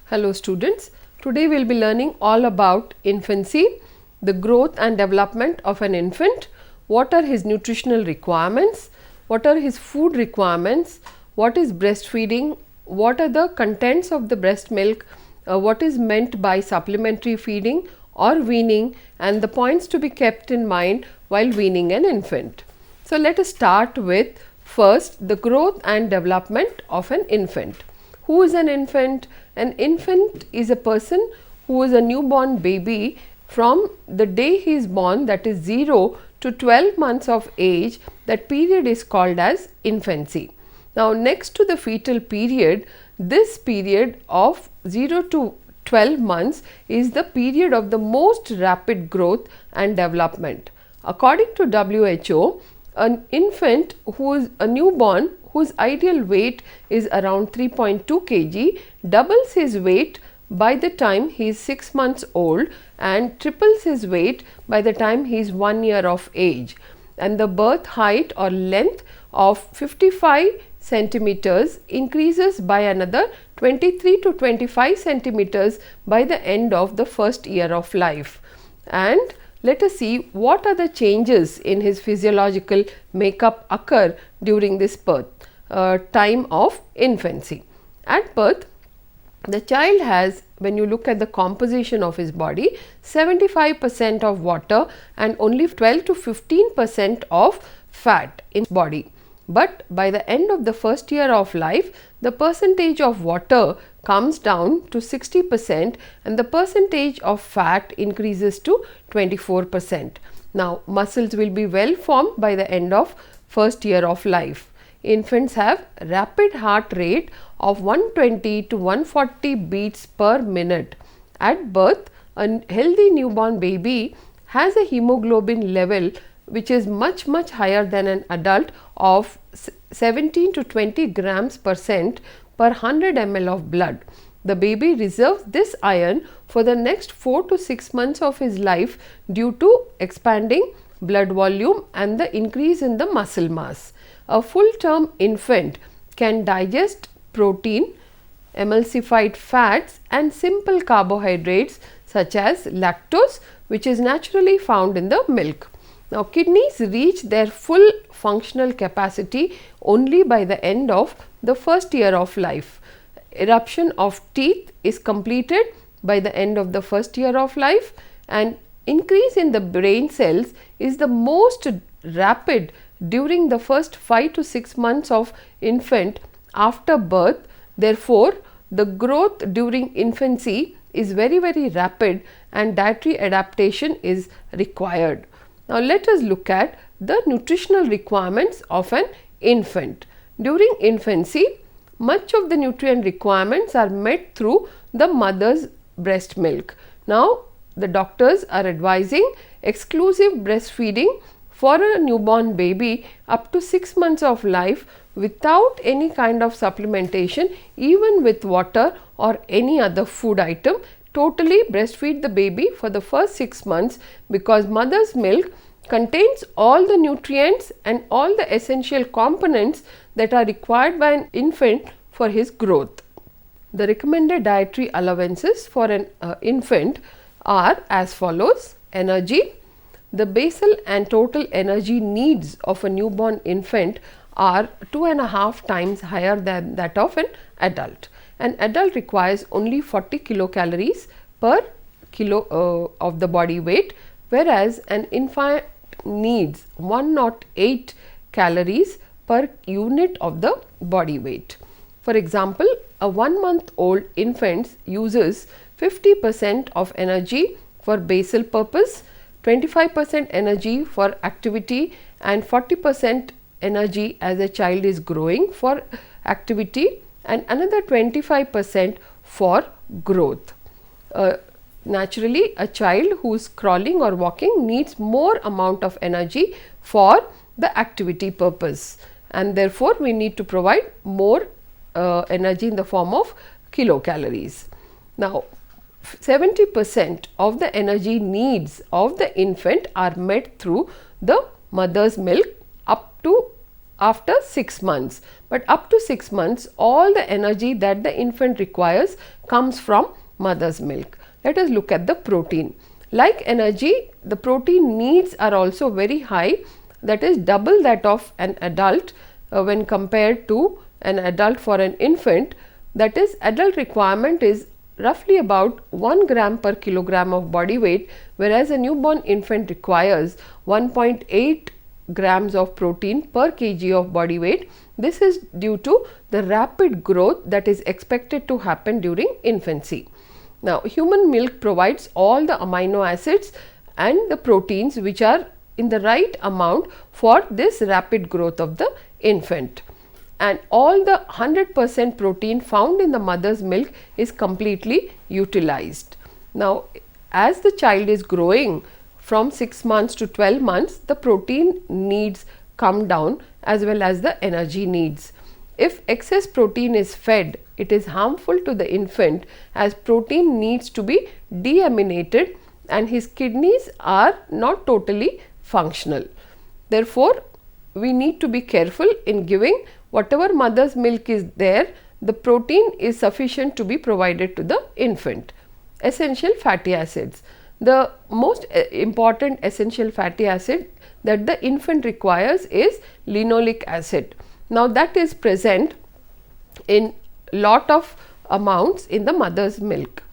Hello students, today we will be learning all about infancy, the growth and development of an infant, what are his nutritional requirements, what are his food requirements, what is breastfeeding, what are the contents of the breast milk, what is meant by supplementary feeding or weaning, and the points to be kept in mind while weaning an infant. So let us start with first the growth and development of an infant. Who is an infant? An infant is a person who is a newborn baby from the day he is born, that is 0 to 12 months of age. That period is called as infancy. Now next to the fetal period, this period of 0 to 12 months is the period of the most rapid growth and development. According to WHO, an infant who is a newborn whose ideal weight is around 3.2 kg doubles his weight by the time he is 6 months old and triples his weight by the time he is 1 year of age, and the birth height or length of 55 centimeters increases by another 23 to 25 centimeters by the end of the first year of life. And let us see what are the changes in his physiological makeup occur during this birth time of infancy. At birth, the child has, when you look at the composition of his body, 75% of water and only 12 to 15% of fat in his body. But by the end of the first year of life, the percentage of water comes down to 60% and the percentage of fat increases to 24%. Now muscles will be well formed by the end of first year of life. Infants have rapid heart rate of 120 to 140 beats per minute. At birth, a healthy newborn baby has a hemoglobin level which is much higher than an adult of 17 to 20 grams percent per 100 ml of blood. The baby reserves this iron for the next 4 to 6 months of his life due to expanding blood volume and the increase in the muscle mass. A full-term infant can digest protein, emulsified fats and simple carbohydrates such as lactose, which is naturally found in the milk. Now kidneys reach their full functional capacity only by the end of the first year of life. Eruption of teeth is completed by the end of the first year of life, and increase in the brain cells is the most rapid during the first 5 to 6 months of infant after birth. Therefore, the growth during infancy is very rapid and dietary adaptation is required. Now let us look at the nutritional requirements of an infant. During infancy, much of the nutrient requirements are met through the mother's breast milk. Now the doctors are advising exclusive breastfeeding for a newborn baby up to 6 months of life without any kind of supplementation, even with water or any other food item. Totally breastfeed the baby for the first 6 months because mother's milk contains all the nutrients and all the essential components that are required by an infant for his growth. The recommended dietary allowances for an infant are as follows. Energy. The basal and total energy needs of a newborn infant are 2.5 times higher than that of an adult. An adult requires only 40 kilocalories per kilo of the body weight, whereas an infant needs 108 calories per unit of the body weight. For example, a 1-month-old infant uses 50% of energy for basal purpose, 25% energy for activity and 40% energy as a child is growing for activity and another 25% for growth. Naturally, a child who is crawling or walking needs more amount of energy for the activity purpose, and therefore we need to provide more energy in the form of kilocalories. Now 70% of the energy needs of the infant are met through the mother's milk up to after 6 months, but up to 6 months all the energy that the infant requires comes from mother's milk. Let us look at the protein. Like energy, the protein needs are also very high, that is double that of an adult when compared to an adult for an infant. That is, adult requirement is roughly about 1 gram per kilogram of body weight, whereas a newborn infant requires 1.8 grams of protein per kg of body weight. This is due to the rapid growth that is expected to happen during infancy. Now, human milk provides all the amino acids and the proteins which are in the right amount for this rapid growth of the infant, and all the 100% protein found in the mother's milk is completely utilized. Now, as the child is growing from 6 months to 12 months, the protein needs come down as well as the energy needs. If excess protein is fed, it is harmful to the infant, as protein needs to be deaminated and his kidneys are not totally functional. Therefore, we need to be careful in giving whatever mother's milk is there, the protein is sufficient to be provided to the infant. Essential fatty acids. The most important essential fatty acid that the infant requires is linoleic acid. Now, that is present in lot of amounts in the mother's milk.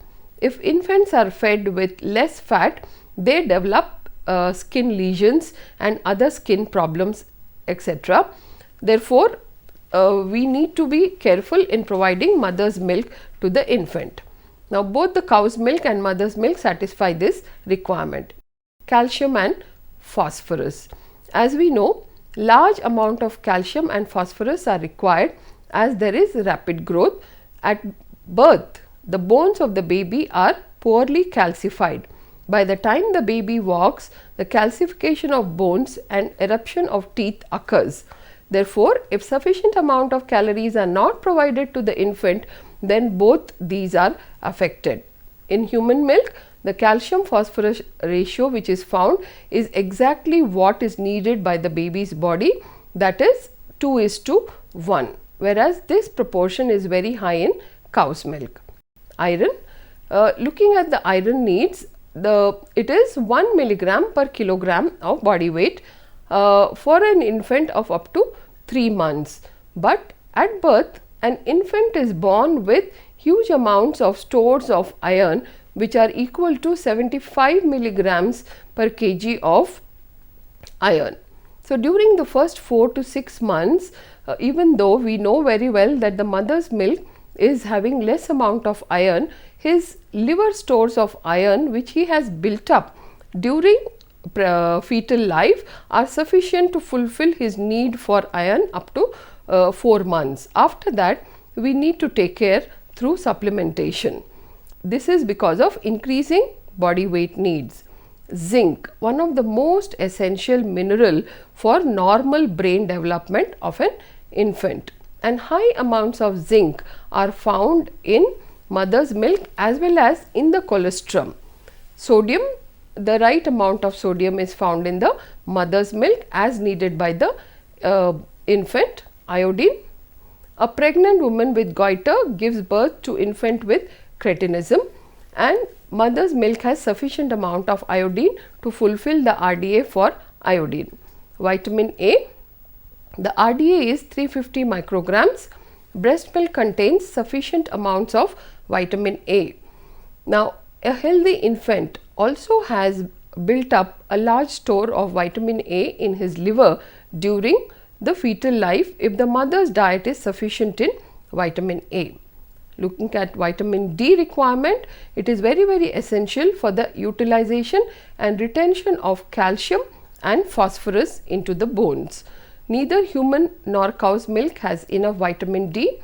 If infants are fed with less fat, they develop skin lesions and other skin problems, etc. Therefore, we need to be careful in providing mother's milk to the infant. Now, both the cow's milk and mother's milk satisfy this requirement. Calcium and phosphorus. As we know, large amount of calcium and phosphorus are required as there is rapid growth. At birth, the bones of the baby are poorly calcified. By the time the baby walks, the calcification of bones and eruption of teeth occurs. Therefore, if sufficient amount of calories are not provided to the infant, then both these are affected. In human milk, the calcium phosphorus ratio which is found is exactly what is needed by the baby's body, that is 2:1, whereas this proportion is very high in cow's milk. Iron. Looking at the iron needs, it is 1 milligram per kilogram of body weight for an infant of up to 3 months. But at birth, an infant is born with huge amounts of stores of iron which are equal to 75 milligrams per kg of iron. So, during the first 4 to 6 months, even though we know very well that the mother's milk is having less amount of iron, his liver stores of iron which he has built up during fetal life are sufficient to fulfill his need for iron up to 4 months. After that, we need to take care through supplementation. This is because of increasing body weight needs. Zinc, one of the most essential mineral for normal brain development of an infant, and high amounts of zinc are found in mother's milk as well as in the colostrum. Sodium, the right amount of sodium is found in the mother's milk as needed by the infant. Iodine, a pregnant woman with goiter gives birth to infant with cretinism, and mother's milk has sufficient amount of iodine to fulfill the RDA for iodine. Vitamin A, the RDA is 350 micrograms. Breast milk contains sufficient amounts of vitamin A. Now, a healthy infant also has built up a large store of vitamin A in his liver during the fetal life if the mother's diet is sufficient in vitamin A. Looking at vitamin D requirement, it is very essential for the utilization and retention of calcium and phosphorus into the bones. Neither human nor cow's milk has enough vitamin D,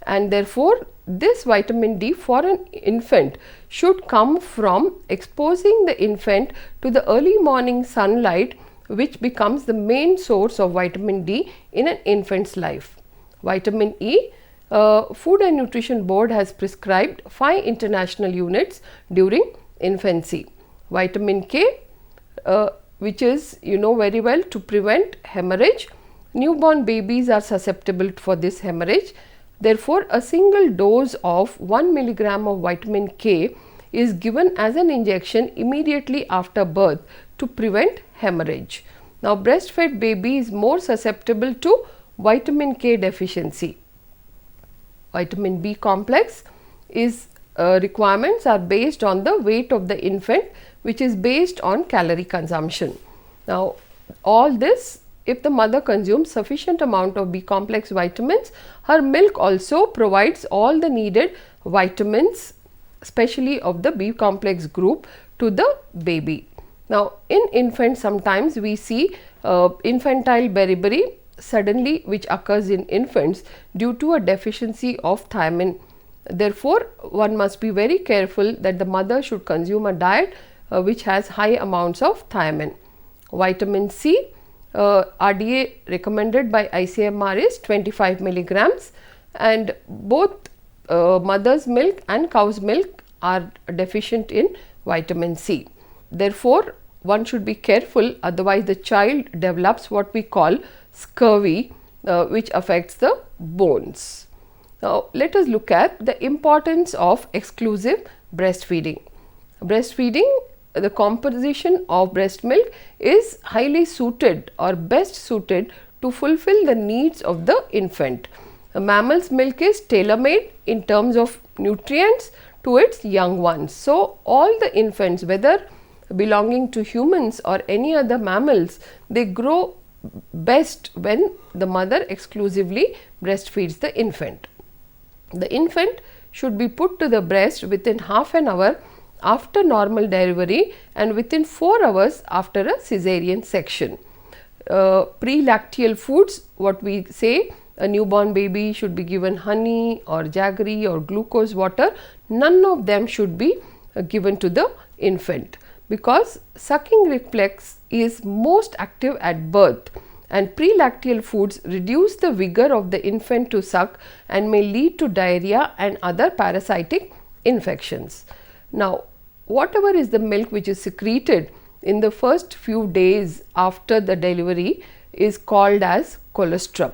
and therefore this vitamin D for an infant should come from exposing the infant to the early morning sunlight, which becomes the main source of vitamin D in an infant's life. Vitamin E, Food and Nutrition Board has prescribed 5 international units during infancy. Vitamin K, which is very well to prevent hemorrhage, newborn babies are susceptible for this hemorrhage. Therefore, a single dose of 1 milligram of vitamin K is given as an injection immediately after birth to prevent hemorrhage. Now, breastfed baby is more susceptible to vitamin K deficiency. Vitamin B complex requirements are based on the weight of the infant, which is based on calorie consumption. Now, all this, if the mother consumes sufficient amount of B complex vitamins, her milk also provides all the needed vitamins, especially of the B complex group, to the baby. Now, in infants sometimes we see infantile beriberi suddenly, which occurs in infants due to a deficiency of thiamine. Therefore, one must be very careful that the mother should consume a diet which has high amounts of thiamine. Vitamin C, RDA recommended by ICMR is 25 milligrams, and both mother's milk and cow's milk are deficient in vitamin C. Therefore, one should be careful, otherwise the child develops what we call scurvy, which affects the bones. Now, let us look at the importance of exclusive breastfeeding. Breastfeeding, the composition of breast milk is highly suited or best suited to fulfill the needs of the infant. A mammal's milk is tailor-made in terms of nutrients to its young ones. So, all the infants, whether belonging to humans or any other mammals, they grow best when the mother exclusively breastfeeds the infant. The infant should be put to the breast within half an hour after normal delivery and within 4 hours after a cesarean section. Pre-lacteal foods, what we say, a newborn baby should be given honey or jaggery or glucose water. None of them should be given to the infant, because sucking reflex is most active at birth, and pre-lacteal foods reduce the vigor of the infant to suck and may lead to diarrhea and other parasitic infections. Now, whatever is the milk which is secreted in the first few days after the delivery is called as colostrum.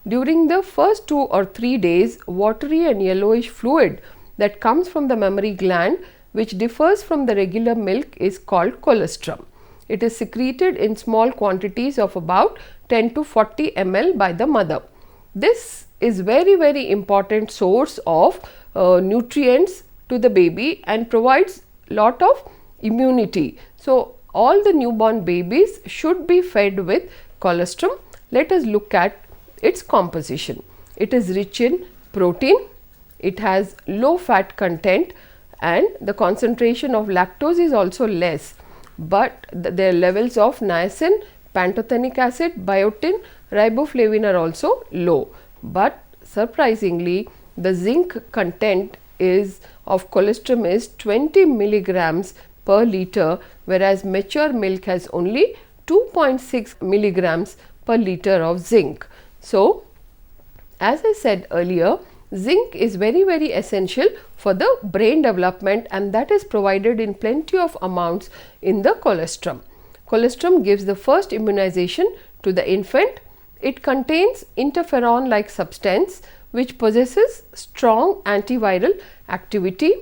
During the first 2 or 3 days, watery and yellowish fluid that comes from the mammary gland, which differs from the regular milk, is called colostrum. It is secreted in small quantities of about 10 to 40 ml by the mother. This is very important source of nutrients to the baby and provides lot of immunity. So, all the newborn babies should be fed with colostrum. Let us look at its composition. It is rich in protein, it has low fat content, and the concentration of lactose is also less, but their levels of niacin, pantothenic acid, biotin, riboflavin are also low. But surprisingly, the zinc content of colostrum is 20 milligrams per liter, whereas mature milk has only 2.6 milligrams per liter of zinc. So, as I said earlier, zinc is very essential for the brain development, and that is provided in plenty of amounts in the colostrum. Colostrum gives the first immunization to the infant. It contains interferon like substance which possesses strong antiviral activity.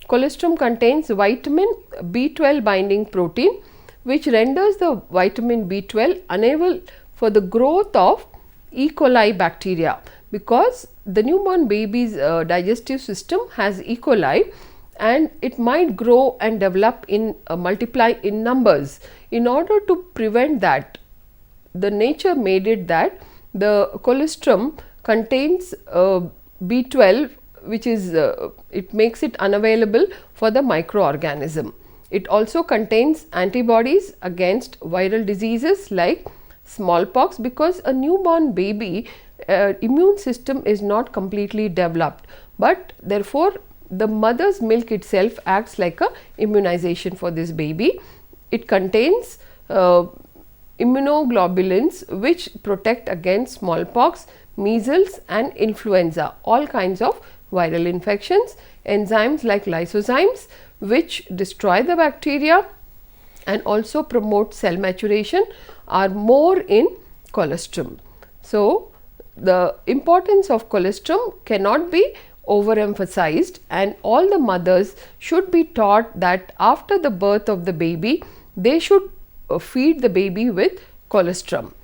Colostrum contains vitamin B12 binding protein, which renders the vitamin B12 unable for the growth of E. coli bacteria, because the newborn baby's digestive system has E. coli and it might grow and develop in multiply in numbers. In order to prevent that, the nature made it that the colostrum contains B12, which is it makes it unavailable for the microorganism. It also contains antibodies against viral diseases like smallpox, because a newborn baby immune system is not completely developed, but therefore the mother's milk itself acts like a immunization for this baby. It contains immunoglobulins which protect against smallpox, measles and influenza, all kinds of viral infections. Enzymes like lysozymes which destroy the bacteria and also promote cell maturation are more in colostrum. So, the importance of colostrum cannot be overemphasized, and all the mothers should be taught that after the birth of the baby they should feed the baby with colostrum.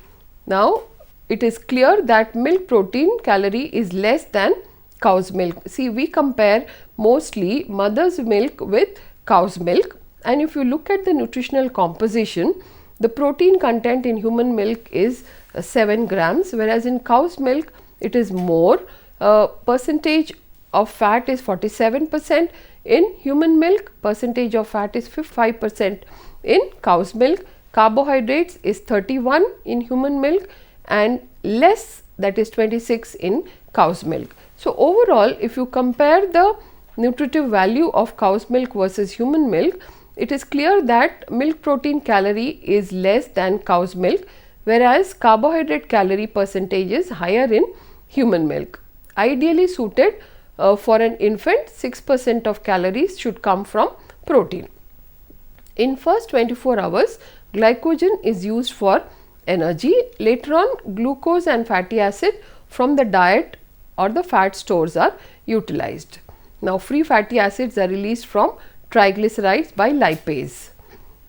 Now, it is clear that milk protein calorie is less than cow's milk. See, we compare mostly mother's milk with cow's milk, and if you look at the nutritional composition, the protein content in human milk is 7 grams, whereas in cow's milk it is more. Percentage of fat is 47% in human milk, percentage of fat is 5% in cow's milk, carbohydrates is 31 in human milk and less, that is 26 in cow's milk. So, overall if you compare the nutritive value of cow's milk versus human milk, it is clear that milk protein calorie is less than cow's milk, whereas carbohydrate calorie percentage is higher in human milk. Ideally suited for an infant, 6% of calories should come from protein. In first 24 hours, glycogen is used for energy. Later on, glucose and fatty acid from the diet or the fat stores are utilized. Now, free fatty acids are released from triglycerides by lipase.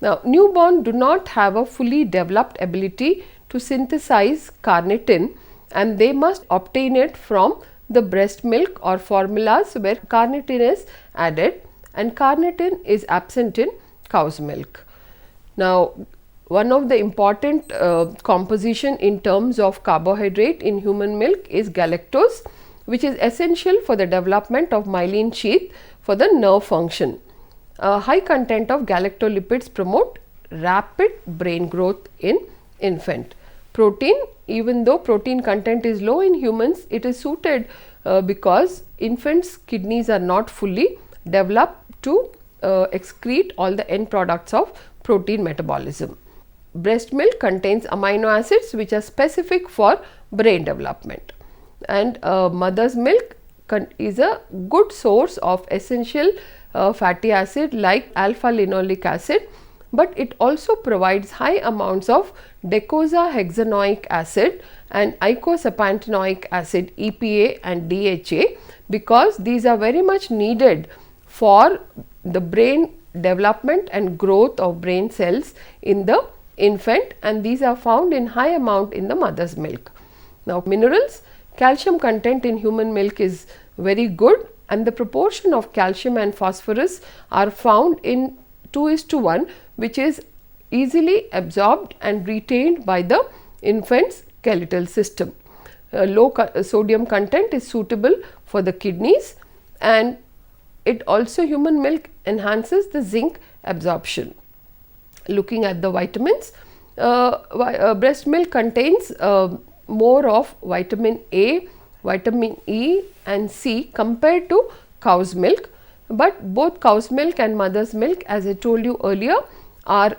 Now, newborn do not have a fully developed ability to synthesize carnitine, and they must obtain it from the breast milk or formulas where carnitine is added, and carnitine is absent in cow's milk. Now, one of the important composition in terms of carbohydrate in human milk is galactose, which is essential for the development of myelin sheath for the nerve function. High content of galactolipids promote rapid brain growth in infant. Protein, even though protein content is low in humans, it is suited because infants' kidneys are not fully developed to excrete all the end products of protein metabolism. Breast milk contains amino acids which are specific for brain development, and mother's milk is a good source of essential fatty acid like alpha linoleic acid, but it also provides high amounts of docosahexaenoic acid and icosapantenoic acid EPA and DHA, because these are very much needed for the brain development and growth of brain cells in the infant, and these are found in high amount in the mother's milk. Now, minerals, calcium content in human milk is very good, and the proportion of calcium and phosphorus are found in 2:1, which is easily absorbed and retained by the infant's skeletal system. Low sodium content is suitable for the kidneys, and it also, human milk enhances the zinc absorption. Looking at the vitamins, breast milk contains more of vitamin A, vitamin E and C compared to cow's milk, but both cow's milk and mother's milk, as I told you earlier, are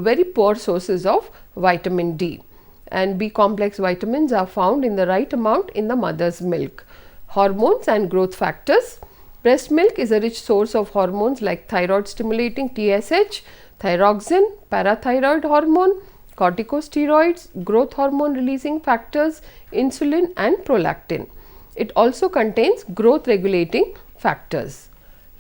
very poor sources of vitamin D, and B complex vitamins are found in the right amount in the mother's milk. Hormones and growth factors, breast milk is a rich source of hormones like thyroid stimulating TSH, thyroxine, parathyroid hormone, corticosteroids, growth hormone releasing factors, insulin and prolactin. It also contains growth regulating factors.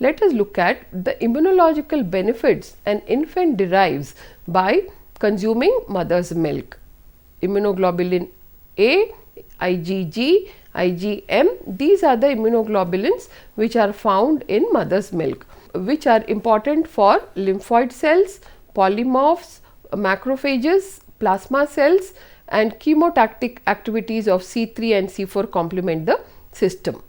Let us look at the immunological benefits an infant derives by consuming mother's milk. Immunoglobulin A, IgG, IgM, these are the immunoglobulins which are found in mother's milk, which are important for lymphoid cells, polymorphs, macrophages, plasma cells, and chemotactic activities of C3 and C4 complement the system.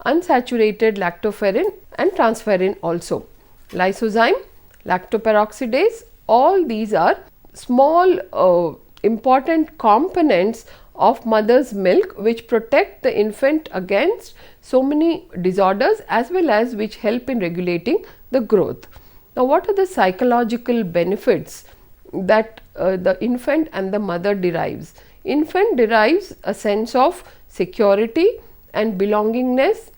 Unsaturated lactoferrin and transferrin also. Lysozyme, lactoperoxidase, all these are small important components of mother's milk which protect the infant against so many disorders as well as which help in regulating the growth. Now, what are the psychological benefits that the infant and the mother derives? Infant derives a sense of security and belongingness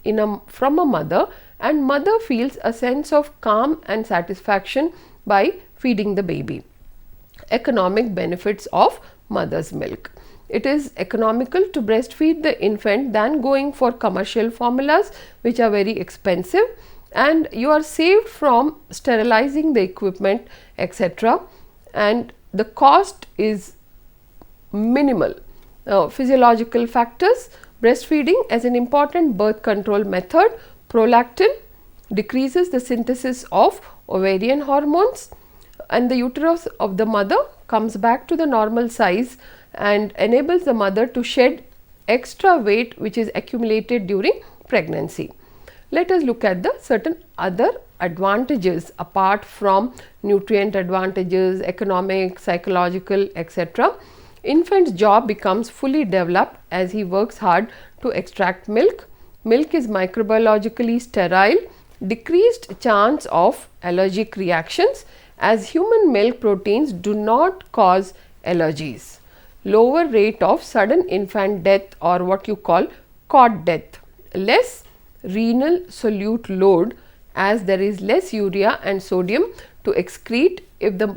from a mother, and mother feels a sense of calm and satisfaction by feeding the baby. Economic benefits of mother's milk. it is economical to breastfeed the infant than going for commercial formulas which are very expensive, and you are saved from sterilizing the equipment, etc., and the cost is minimal. Physiological factors: breastfeeding as an important birth control method, prolactin decreases the synthesis of ovarian hormones, and the uterus of the mother comes back to the normal size and enables the mother to shed extra weight which is accumulated during pregnancy. Let us look at the certain other advantages apart from nutrient advantages, economic, psychological, etc. Infant's jaw becomes fully developed as he works hard to extract milk. Milk is microbiologically sterile, decreased chance of allergic reactions as human milk proteins do not cause allergies. Lower rate of sudden infant death, or what you call cot death. Less renal solute load as there is less urea and sodium to excrete if the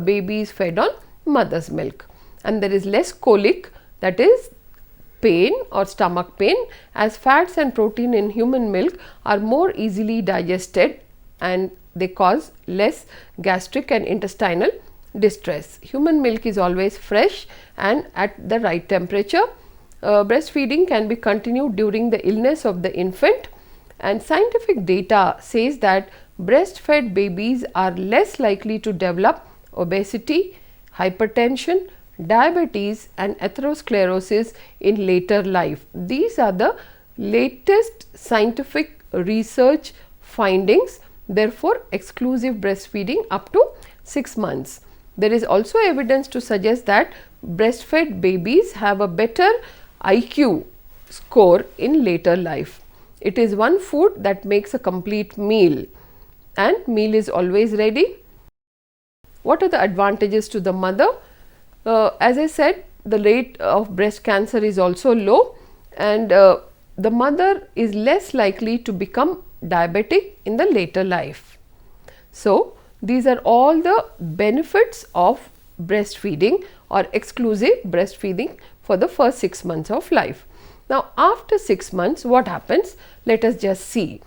baby is fed on mother's milk, and there is less colic, that is pain or stomach pain, as fats and protein in human milk are more easily digested and they cause less gastric and intestinal distress. Human milk is always fresh and at the right temperature. Breastfeeding can be continued during the illness of the infant, and scientific data says that breastfed babies are less likely to develop obesity, hypertension, diabetes and atherosclerosis in later life. These are the latest scientific research findings. Therefore, exclusive breastfeeding up to 6 months. There is also evidence to suggest that breastfed babies have a better IQ score in later life. It is one food that makes a complete meal, and meal is always ready. What are the advantages to the mother? As I said, the rate of breast cancer is also low, and the mother is less likely to become diabetic in the later life. So, these are all the benefits of breastfeeding or exclusive breastfeeding for the first 6 months of life. Now, after 6 months, what happens? Let us just see.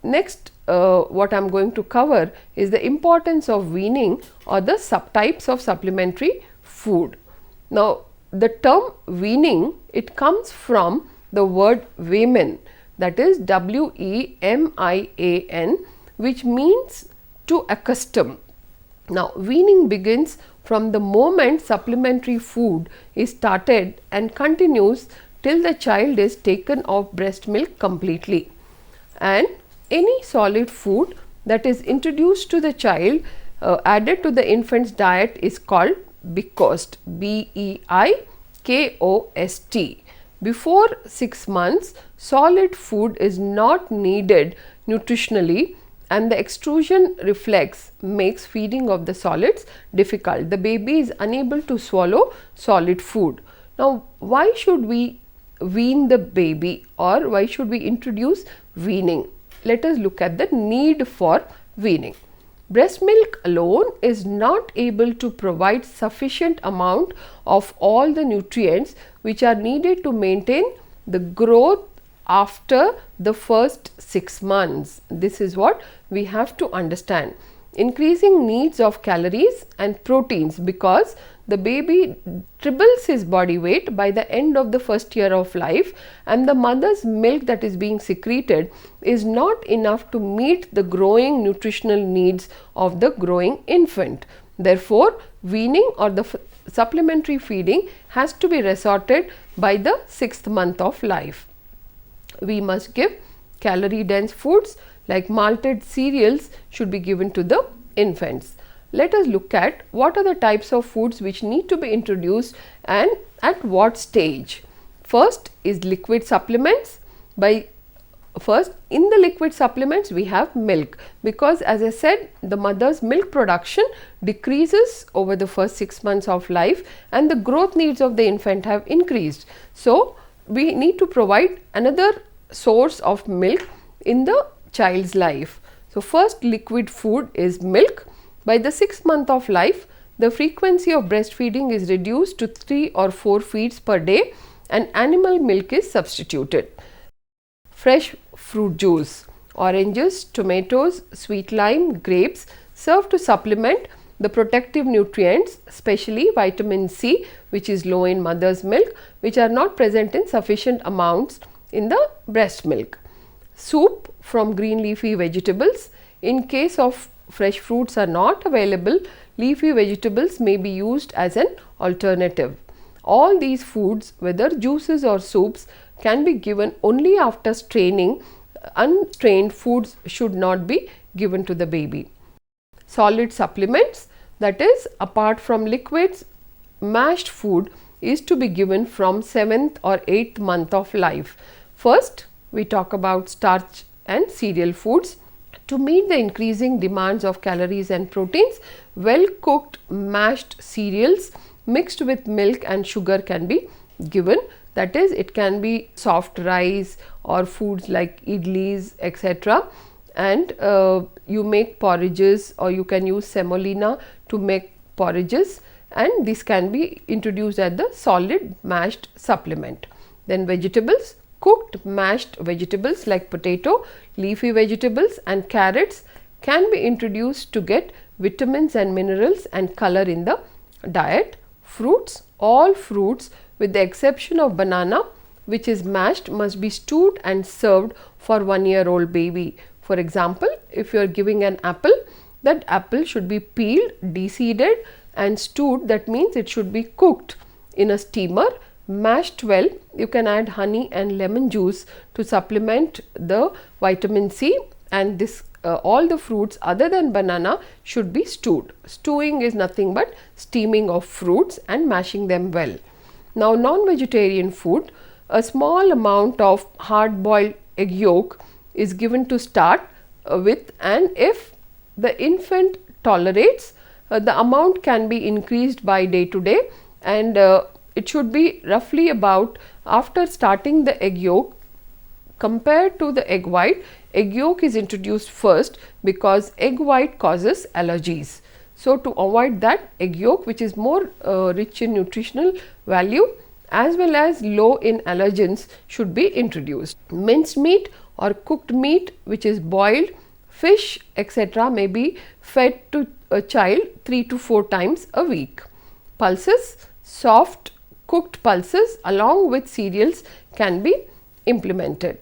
Next, what I am going to cover is the importance of weaning or the subtypes of supplementary food. Now, the term weaning, it comes from the word weamen, that is W-E-M-I-A-N, which means to accustom. Now, weaning begins from the moment supplementary food is started and continues till the child is taken off breast milk completely. And any solid food that is introduced to the child added to the infant's diet is called beikost, B-E-I-K-O-S-T. Before 6 months, solid food is not needed nutritionally, and the extrusion reflex makes feeding of the solids difficult. The baby is unable to swallow solid food. Now, why should we wean the baby, or why should we introduce weaning? Let us look at the need for weaning. Breast milk alone is not able to provide sufficient amount of all the nutrients which are needed to maintain the growth after the first 6 months. This is what we have to understand. Increasing needs of calories and proteins, because the baby triples his body weight by the end of the first year of life, and the mother's milk that is being secreted is not enough to meet the growing nutritional needs of the growing infant. Therefore, weaning or the supplementary feeding has to be resorted by the 6th month of life. We must give calorie dense foods like malted cereals should be given to the infants. Let us look at what are the types of foods which need to be introduced and at what stage. First is liquid supplements. In the liquid supplements we have milk, because as I said, the mother's milk production decreases over the first 6 months of life and the growth needs of the infant have increased. So, we need to provide another source of milk in the child's life. So, first liquid food is milk. By the 6th month of life, the frequency of breastfeeding is reduced to 3 or 4 feeds per day and animal milk is substituted. Fresh fruit juice, oranges, tomatoes, sweet lime, grapes serve to supplement the protective nutrients, especially vitamin C, which is low in mother's milk, which are not present in sufficient amounts in the breast milk. Soup from green leafy vegetables. In case of fresh fruits are not available, leafy vegetables may be used as an alternative. All these foods, whether juices or soups, can be given only after straining. Unstrained foods should not be given to the baby. Solid supplements, that is, apart from liquids, mashed food is to be given from 7th or 8th month of life. First, we talk about starch and cereal foods. To meet the increasing demands of calories and proteins, well cooked mashed cereals mixed with milk and sugar can be given. That is, it can be soft rice or foods like idlis, etc. And you make porridges, or you can use semolina to make porridges, and this can be introduced as the solid mashed supplement. Then vegetables, cooked mashed vegetables like potato, leafy vegetables and carrots can be introduced to get vitamins and minerals and color in the diet. Fruits, all fruits with the exception of banana, which is mashed, must be stewed and served for 1-year-old baby. For example, if you are giving an apple, that apple should be peeled, de-seeded and stewed. That means it should be cooked in a steamer, mashed well. You can add honey and lemon juice to supplement the vitamin C, and this all the fruits other than banana should be stewed. Stewing is nothing but steaming of fruits and mashing them well. Now, non-vegetarian food, a small amount of hard boiled egg yolk is given to start with, and if the infant tolerates, the amount can be increased by day to day, and it should be roughly about, after starting the egg yolk compared to the egg white, egg yolk is introduced first because egg white causes allergies. So, to avoid that, egg yolk, which is more rich in nutritional value as well as low in allergens, should be introduced. Minced meat or cooked meat, which is boiled, fish, etc., may be fed to a child 3 to 4 times a week. Pulses, soft cooked pulses along with cereals can be implemented.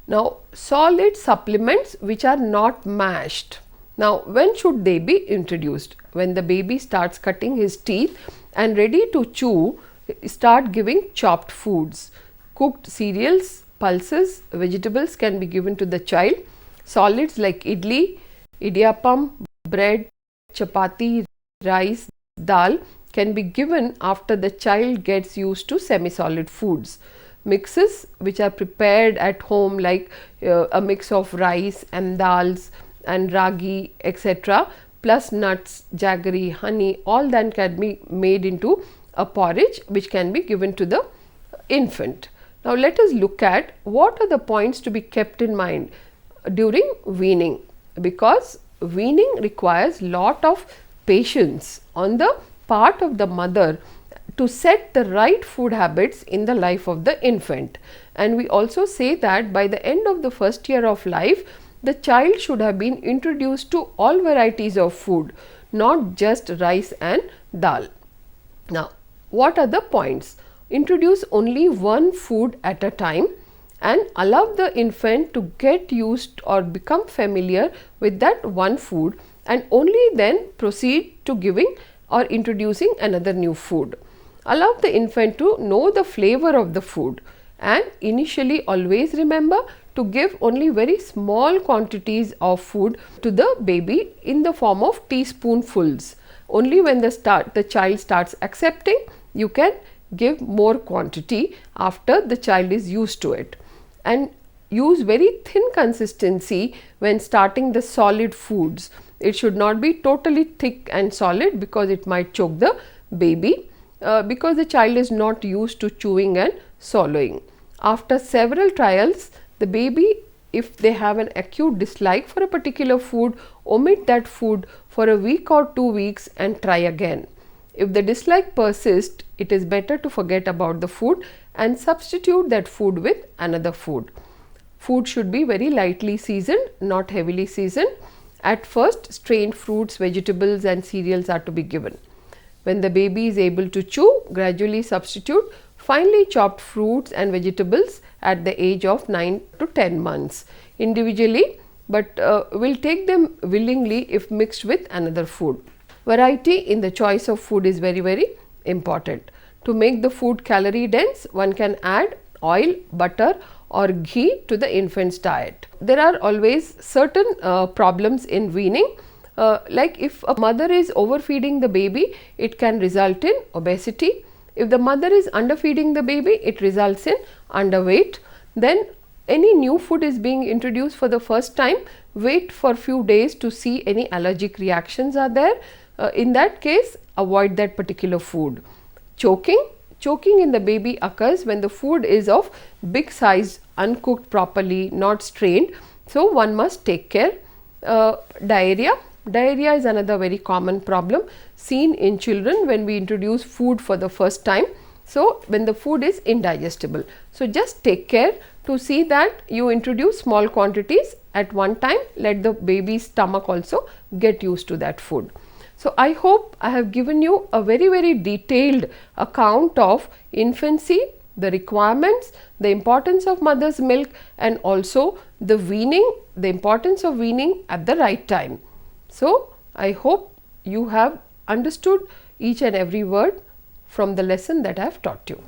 Now, solid supplements which are not mashed. Now, when should they be introduced? When the baby starts cutting his teeth and ready to chew, start giving chopped foods. Cooked cereals, pulses, vegetables can be given to the child. Solids like idli, idiyappam, bread, chapati, rice, dal can be given after the child gets used to semi-solid foods. Mixes which are prepared at home, like a mix of rice and dals and ragi, etc., plus nuts, jaggery, honey, all that can be made into a porridge which can be given to the infant. Now, let us look at what are the points to be kept in mind during weaning, because weaning requires lot of patience on the part of the mother to set the right food habits in the life of the infant. And we also say that by the end of the first year of life, the child should have been introduced to all varieties of food, not just rice and dal. Now, what are the points? Introduce only one food at a time and allow the infant to get used or become familiar with that one food, and only then proceed to giving or introducing another new food. Allow the infant to know the flavor of the food, and initially always remember to give only very small quantities of food to the baby in the form of teaspoonfuls. Only when the child starts accepting, you can give more quantity after the child is used to it. And use very thin consistency when starting the solid foods. It should not be totally thick and solid, because it might choke the baby, because the child is not used to chewing and swallowing. After several trials, the baby, if they have an acute dislike for a particular food, omit that food for a week or 2 weeks and try again. If the dislike persists, it is better to forget about the food and substitute that food with another food. Food should be very lightly seasoned, not heavily seasoned. At first, strained fruits, vegetables and cereals are to be given. When the baby is able to chew, gradually substitute finely chopped fruits and vegetables at the age of 9 to 10 months individually, but will take them willingly if mixed with another food. Variety in the choice of food is very important. To make the food calorie dense, one can add oil, butter or ghee to the infant's diet. There are always certain problems in weaning. Like if a mother is overfeeding the baby, it can result in obesity. If the mother is underfeeding the baby, it results in underweight. Then any new food is being introduced for the first time, wait for few days to see any allergic reactions are there. In that case, avoid that particular food. Choking in the baby occurs when the food is of big size, uncooked properly, not strained. So one must take care. Diarrhea is another very common problem seen in children when we introduce food for the first time. So when the food is indigestible. So just take care to see that you introduce small quantities at one time. Let the baby's stomach also get used to that food. So I hope I have given you a very detailed account of infancy, the requirements, the importance of mother's milk and also the weaning, the importance of weaning at the right time. So I hope you have understood each and every word from the lesson that I have taught you.